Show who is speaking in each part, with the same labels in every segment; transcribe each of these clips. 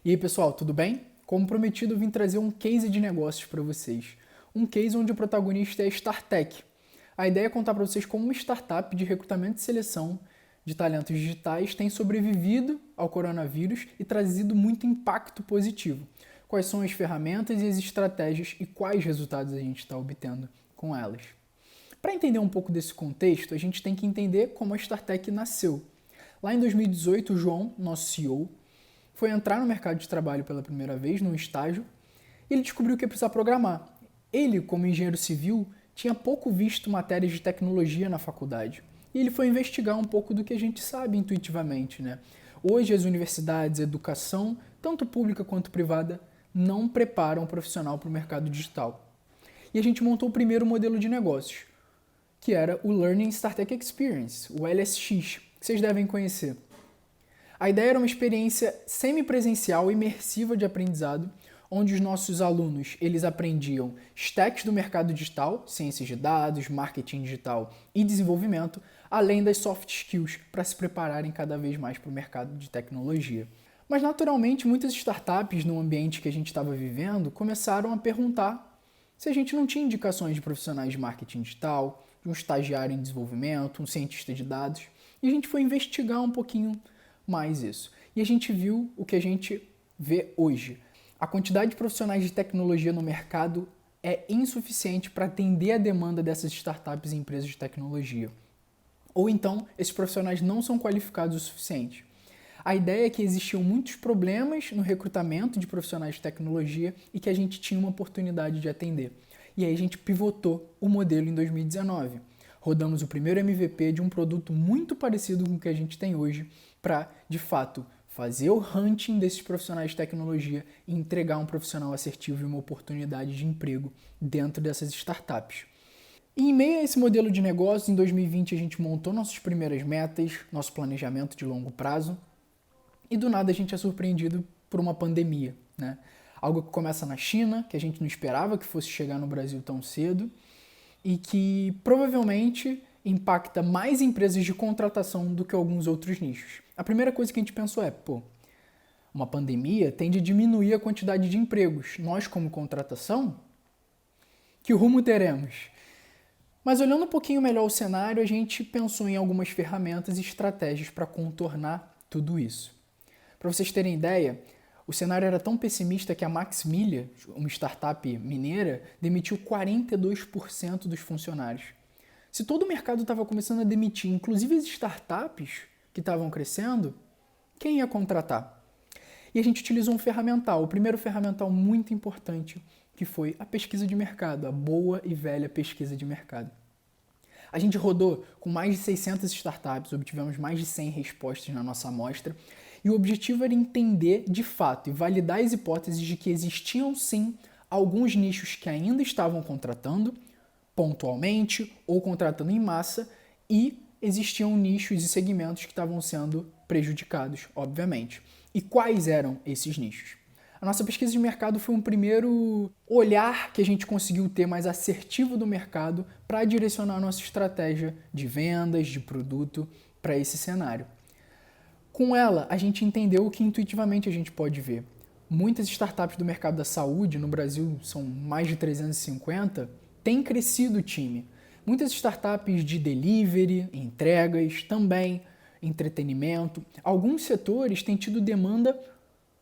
Speaker 1: E aí, pessoal, tudo bem? Como prometido, eu vim trazer um case de negócios para vocês. Um case onde o protagonista é a StarTech. A ideia é contar para vocês como uma startup de recrutamento e seleção de talentos digitais tem sobrevivido ao coronavírus e trazido muito impacto positivo. Quais são as ferramentas e as estratégias e quais resultados a gente está obtendo com elas. Para entender um pouco desse contexto, a gente tem que entender como a StarTech nasceu. Lá em 2018, o João, nosso CEO, foi entrar no mercado de trabalho pela primeira vez, num estágio, e ele descobriu que ia precisar programar. Ele, como engenheiro civil, tinha pouco visto matérias de tecnologia na faculdade. E ele foi investigar um pouco do que a gente sabe intuitivamente, né? Hoje as universidades, a educação, tanto pública quanto privada, não preparam o profissional para o mercado digital. E a gente montou o primeiro modelo de negócios, que era o Learning Startup Experience, o LSX, que vocês devem conhecer. A ideia era uma experiência semipresencial imersiva de aprendizado, onde os nossos alunos eles aprendiam stacks do mercado digital, ciências de dados, marketing digital e desenvolvimento, além das soft skills para se prepararem cada vez mais para o mercado de tecnologia. Mas naturalmente muitas startups no ambiente que a gente estava vivendo começaram a perguntar se a gente não tinha indicações de profissionais de marketing digital, de um estagiário em desenvolvimento, um cientista de dados, e a gente foi investigar um pouquinho mais isso. E a gente viu o que a gente vê hoje. A quantidade de profissionais de tecnologia no mercado é insuficiente para atender a demanda dessas startups e empresas de tecnologia. Ou então, esses profissionais não são qualificados o suficiente. A ideia é que existiam muitos problemas no recrutamento de profissionais de tecnologia e que a gente tinha uma oportunidade de atender. E aí a gente pivotou o modelo em 2019. Rodamos o primeiro MVP de um produto muito parecido com o que a gente tem hoje para, de fato, fazer o hunting desses profissionais de tecnologia e entregar um profissional assertivo e uma oportunidade de emprego dentro dessas startups. E em meio a esse modelo de negócio, em 2020 a gente montou nossas primeiras metas, nosso planejamento de longo prazo, e do nada a gente é surpreendido por uma pandemia, né? Algo que começa na China, que a gente não esperava que fosse chegar no Brasil tão cedo, e que provavelmente impacta mais empresas de contratação do que alguns outros nichos. A primeira coisa que a gente pensou é, uma pandemia tende a diminuir a quantidade de empregos. Nós, como contratação, que rumo teremos? Mas olhando um pouquinho melhor o cenário, a gente pensou em algumas ferramentas e estratégias para contornar tudo isso. Para vocês terem ideia, o cenário era tão pessimista que a Maxmilia, uma startup mineira, demitiu 42% dos funcionários. Se todo o mercado estava começando a demitir, inclusive as startups que estavam crescendo, quem ia contratar? E a gente utilizou um ferramental, o primeiro ferramental muito importante, que foi a pesquisa de mercado, a boa e velha pesquisa de mercado. A gente rodou com mais de 600 startups, obtivemos mais de 100 respostas na nossa amostra, e o objetivo era entender de fato e validar as hipóteses de que existiam sim alguns nichos que ainda estavam contratando, pontualmente ou contratando em massa, e existiam nichos e segmentos que estavam sendo prejudicados, obviamente. E quais eram esses nichos? A nossa pesquisa de mercado foi um primeiro olhar que a gente conseguiu ter mais assertivo do mercado para direcionar a nossa estratégia de vendas, de produto para esse cenário. Com ela, a gente entendeu o que intuitivamente a gente pode ver. Muitas startups do mercado da saúde, no Brasil são mais de 350, têm crescido o time. Muitas startups de delivery, entregas, também entretenimento. Alguns setores têm tido demanda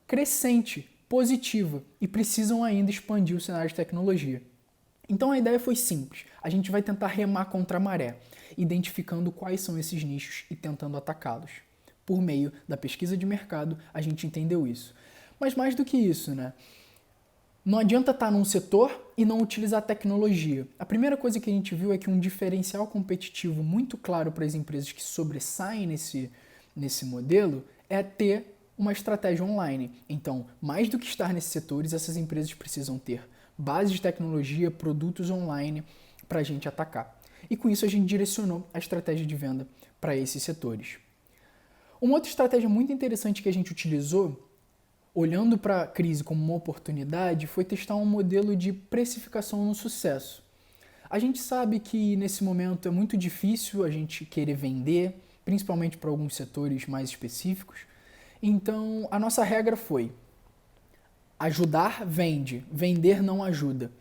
Speaker 1: crescente, positiva, e precisam ainda expandir o cenário de tecnologia. Então a ideia foi simples. A gente vai tentar remar contra a maré, identificando quais são esses nichos e tentando atacá-los. Por meio da pesquisa de mercado, a gente entendeu isso. Mas mais do que isso, né? Não adianta estar num setor e não utilizar tecnologia. A primeira coisa que a gente viu é que um diferencial competitivo muito claro para as empresas que sobressaem nesse modelo é ter uma estratégia online. Então, mais do que estar nesses setores, essas empresas precisam ter bases de tecnologia, produtos online para a gente atacar. E com isso a gente direcionou a estratégia de venda para esses setores. Uma outra estratégia muito interessante que a gente utilizou, olhando para a crise como uma oportunidade, foi testar um modelo de precificação no sucesso. A gente sabe que nesse momento é muito difícil a gente querer vender, principalmente para alguns setores mais específicos. Então, a nossa regra foi: Ajudar vende, vender não ajuda.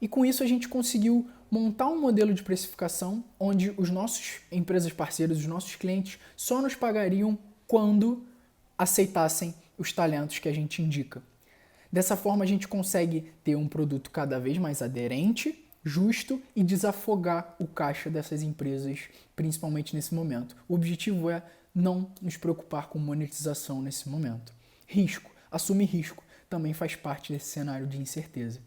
Speaker 1: E com isso a gente conseguiu montar um modelo de precificação onde os nossos empresas parceiras, os nossos clientes, só nos pagariam quando aceitassem os talentos que a gente indica. Dessa forma a gente consegue ter um produto cada vez mais aderente, justo e desafogar o caixa dessas empresas, principalmente nesse momento. O objetivo é não nos preocupar com monetização nesse momento. Risco, assumir risco, também faz parte desse cenário de incerteza.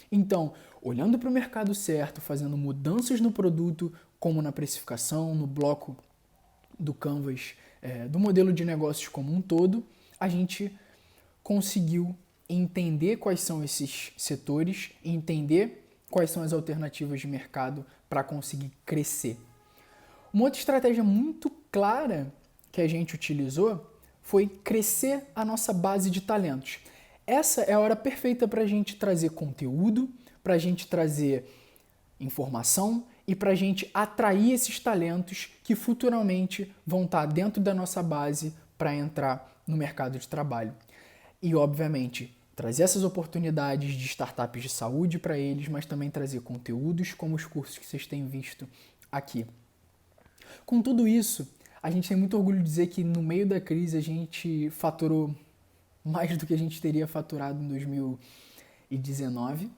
Speaker 1: Então, olhando para o mercado certo, fazendo mudanças no produto, como na precificação, no bloco do Canvas, do modelo de negócios como um todo, a gente conseguiu entender quais são esses setores, entender quais são as alternativas de mercado para conseguir crescer. Uma outra estratégia muito clara que a gente utilizou foi crescer a nossa base de talentos. Essa é a hora perfeita para a gente trazer conteúdo, para a gente trazer informação e para a gente atrair esses talentos que futuramente vão estar dentro da nossa base para entrar no mercado de trabalho. E, obviamente, trazer essas oportunidades de startups de saúde para eles, mas também trazer conteúdos como os cursos que vocês têm visto aqui. Com tudo isso, a gente tem muito orgulho de dizer que no meio da crise a gente faturou mais do que a gente teria faturado em 2019,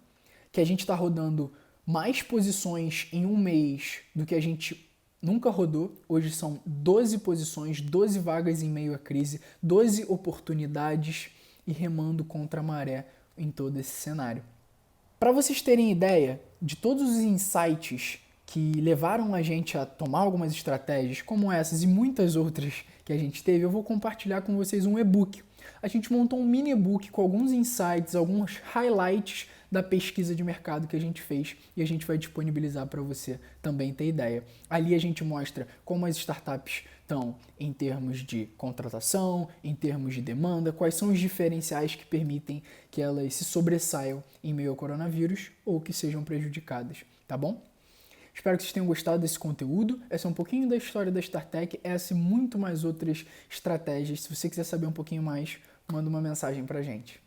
Speaker 1: que a gente está rodando mais posições em um mês do que a gente nunca rodou. Hoje são 12 posições, 12 vagas em meio à crise, 12 oportunidades e remando contra a maré em todo esse cenário. Para vocês terem ideia de todos os insights que levaram a gente a tomar algumas estratégias como essas e muitas outras que a gente teve, eu vou compartilhar com vocês um e-book. A gente montou um mini e-book com alguns insights, alguns highlights da pesquisa de mercado que a gente fez e a gente vai disponibilizar para você também ter ideia. Ali a gente mostra como as startups estão em termos de contratação, em termos de demanda, quais são os diferenciais que permitem que elas se sobressaiam em meio ao coronavírus ou que sejam prejudicadas, tá bom? Espero que vocês tenham gostado desse conteúdo. Essa é um pouquinho da história da StarTech, essa e muito mais outras estratégias. Se você quiser saber um pouquinho mais, manda uma mensagem pra gente.